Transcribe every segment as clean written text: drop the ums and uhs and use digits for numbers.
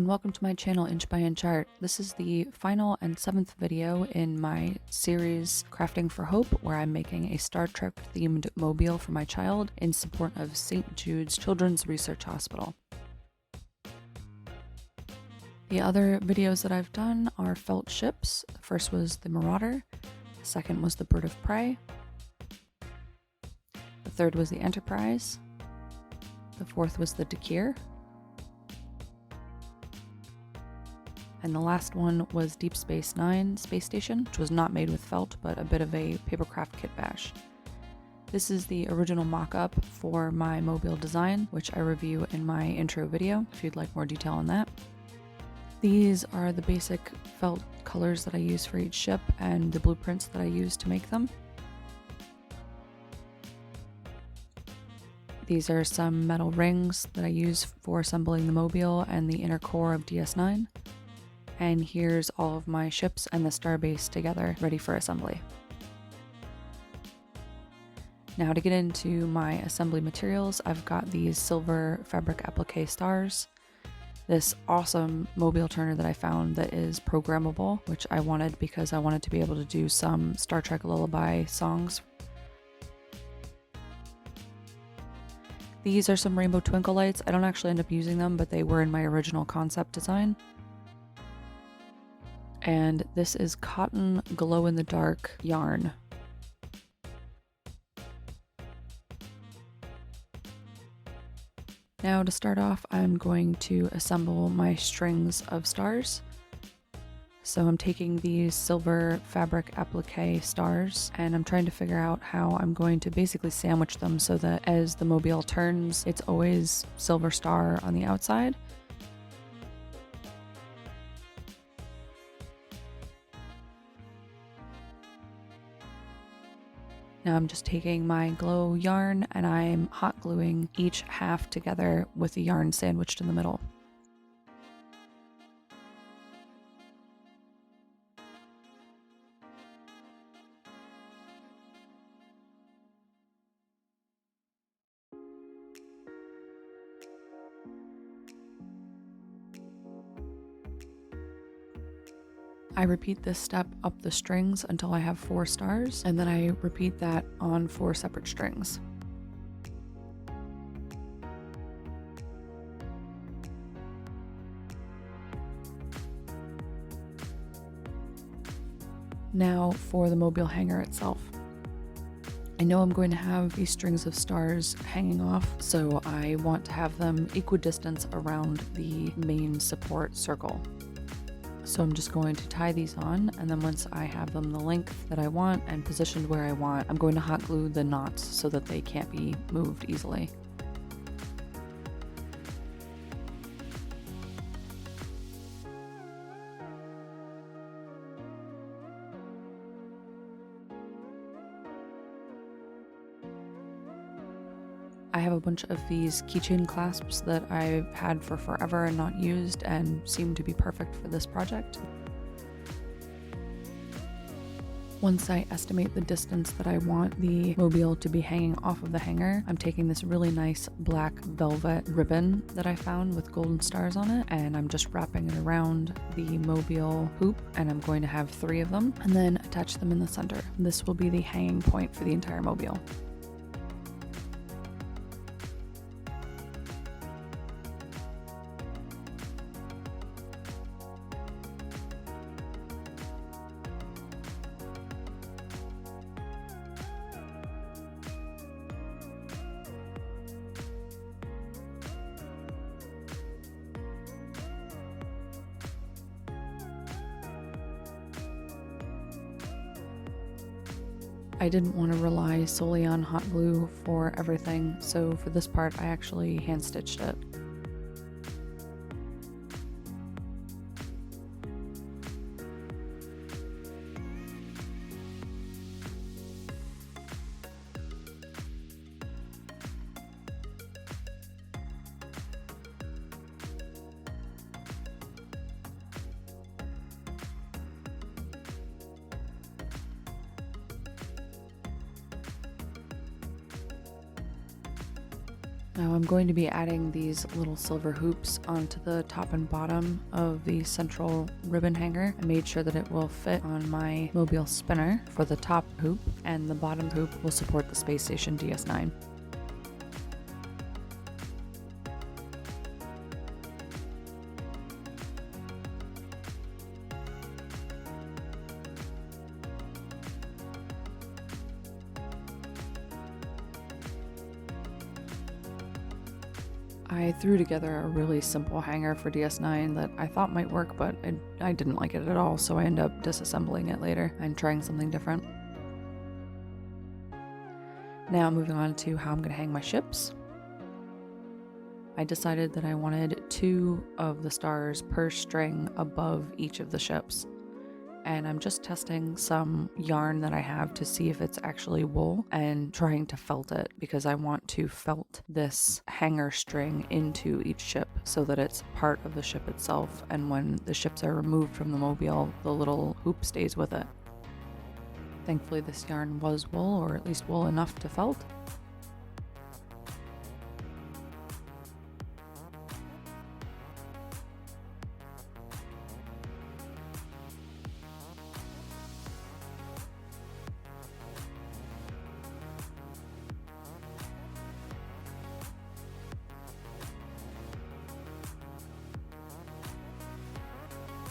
and welcome to my channel Inch by Inch Art. This is the final and 7th video in my series Crafting for Hope, where I'm making a Star Trek themed mobile for my child in support of St. Jude's Children's Research Hospital. The other videos that I've done are felt ships. The first was the Marauder, the second was the Bird of Prey, the third was the Enterprise, the fourth was the dkyr, and the last one was Deep Space Nine Space Station, which was not made with felt, but a bit of a papercraft kitbash. This is the original mock-up for my mobile design, which I review in my intro video, if you'd like more detail on that. These are the basic felt colors that I use for each ship and the blueprints that I use to make them. These are some metal rings that I use for assembling the mobile and the inner core of DS9. And here's all of my ships and the starbase together, ready for assembly. Now to get into my assembly materials, I've got these silver fabric applique stars, this awesome mobile turner that I found that is programmable, which I wanted because I wanted to be able to do some Star Trek lullaby songs. These are some rainbow twinkle lights. I don't actually end up using them, but they were in my original concept design. And this is cotton glow-in-the-dark yarn. Now to start off, I'm going to assemble my strings of stars. So I'm taking these silver fabric applique stars and I'm trying to figure out how I'm going to basically sandwich them so that as the mobile turns, it's always silver star on the outside. Now I'm just taking my glow yarn and I'm hot gluing each half together with the yarn sandwiched in the middle. I repeat this step up the strings until I have 4 stars, and then I repeat that on 4 separate strings. Now for the mobile hanger itself. I know I'm going to have these strings of stars hanging off, so I want to have them equidistant around the main support circle. So I'm just going to tie these on, and then once I have them the length that I want and positioned where I want, I'm going to hot glue the knots so that they can't be moved easily. I have a bunch of these keychain clasps that I've had for forever and not used and seem to be perfect for this project. Once I estimate the distance that I want the mobile to be hanging off of the hanger, I'm taking this really nice black velvet ribbon that I found with golden stars on it, and I'm just wrapping it around the mobile hoop, and I'm going to have 3 of them and then attach them in the center. This will be the hanging point for the entire mobile. I didn't want to rely solely on hot glue for everything, so for this part I actually hand stitched it. Now I'm going to be adding these little silver hoops onto the top and bottom of the central ribbon hanger. I made sure that it will fit on my mobile spinner for the top hoop, and the bottom hoop will support the Space Station DS9. I threw together a really simple hanger for DS9 that I thought might work, but I didn't like it at all, so I ended up disassembling it later and trying something different. Now moving on to how I'm going to hang my ships. I decided that I wanted 2 of the stars per string above each of the ships. And I'm just testing some yarn that I have to see if it's actually wool and trying to felt it, because I want to felt this hanger string into each ship so that it's part of the ship itself, and when the ships are removed from the mobile, the little hoop stays with it. Thankfully this yarn was wool, or at least wool enough to felt.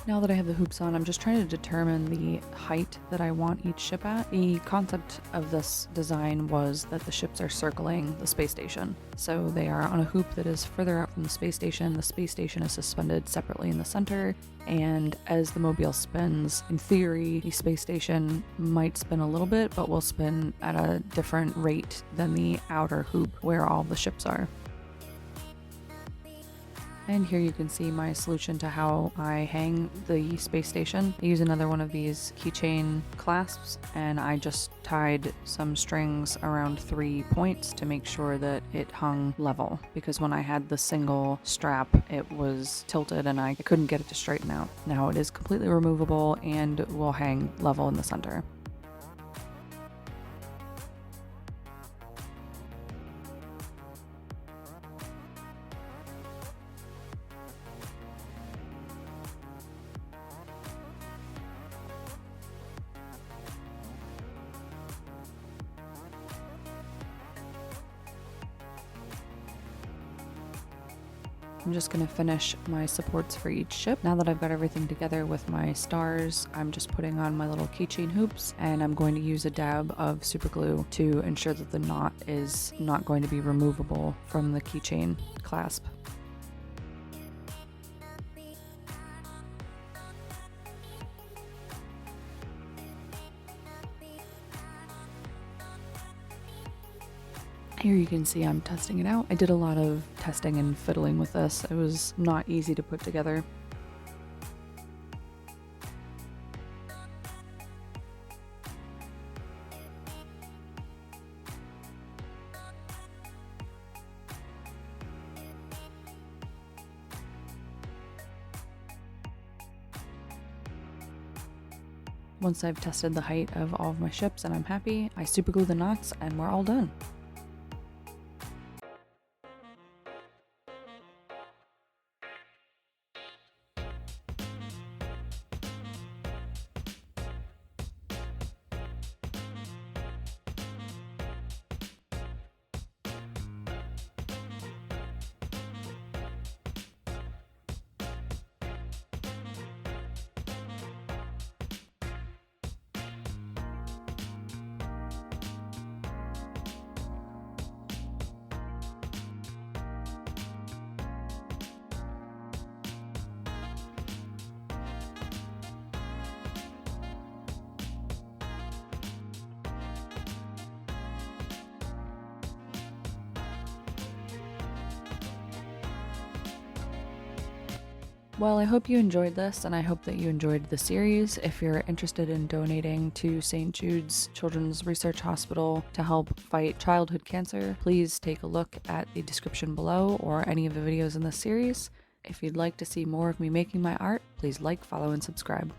Now that I have the hoops on, I'm just trying to determine the height that I want each ship at. The concept of this design was that the ships are circling the space station. So they are on a hoop that is further out from the space station. The space station is suspended separately in the center, and as the mobile spins, in theory, the space station might spin a little bit, but will spin at a different rate than the outer hoop where all the ships are. And here you can see my solution to how I hang the space station. I use another one of these keychain clasps, and I just tied some strings around 3 points to make sure that it hung level, because when I had the single strap, it was tilted and I couldn't get it to straighten out. Now it is completely removable and will hang level in the center. I'm just going to finish my supports for each ship. Now that I've got everything together with my stars, I'm just putting on my little keychain hoops, and I'm going to use a dab of super glue to ensure that the knot is not going to be removable from the keychain clasp. Here you can see I'm testing it out. I did a lot of testing and fiddling with this. It was not easy to put together. Once I've tested the height of all of my ships and I'm happy, I super glue the knots and we're all done. Well, I hope you enjoyed this, and I hope that you enjoyed the series. If you're interested in donating to St. Jude's Children's Research Hospital to help fight childhood cancer, please take a look at the description below or any of the videos in this series. If you'd like to see more of me making my art, please like, follow, and subscribe.